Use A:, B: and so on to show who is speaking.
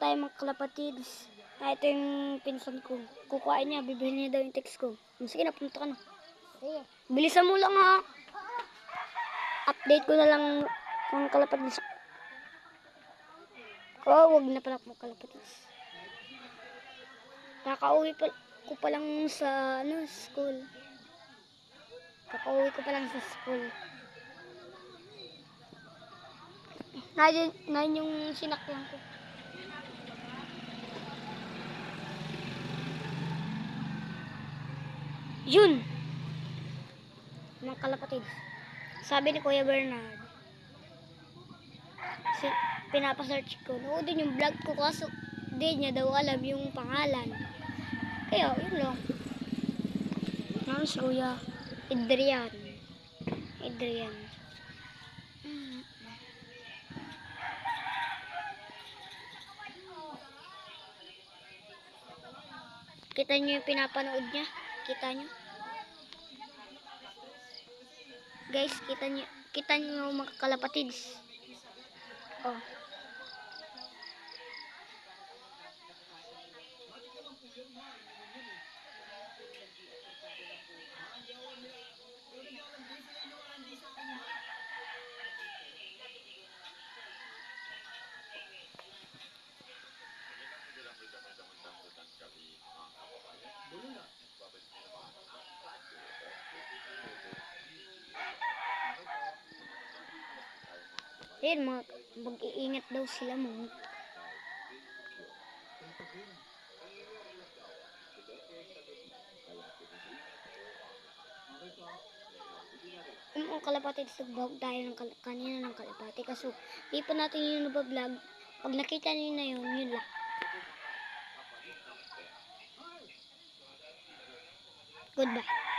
A: tayo mga kalapatids. Ito yung pinsan ko. Kukuhain niya, bibili niya daw yung text ko. Sige na, punta ka na.
B: Sige.
A: Bilisan mo lang ha. Update ko na lang mga kalapatids. Wag na pala mga kalapatids. Kakauwi ko pa lang sa school. Kakauwi ko pa lang sa school. Ngayon yung sinakyan ko. Yun! Mga kalapatid. Sabi ni Kuya Bernard. Pinapasearch ko. Noodin yung vlog ko kaso di niya daw alam yung pangalan. Kaya yun lang. Ano si Kuya? Adrian. Kita nyo yung pinapanood niya? Kita nyo? Guys, kita nyo yung mga kalapatids. Oh. Ayun, mag-iingat daw sila mo. Ang kalapati, nagbahog tayo kanina ng kalapati. Kaso, di pa natin yung nabablog. Pag nakita nyo na yun lang. Goodbye.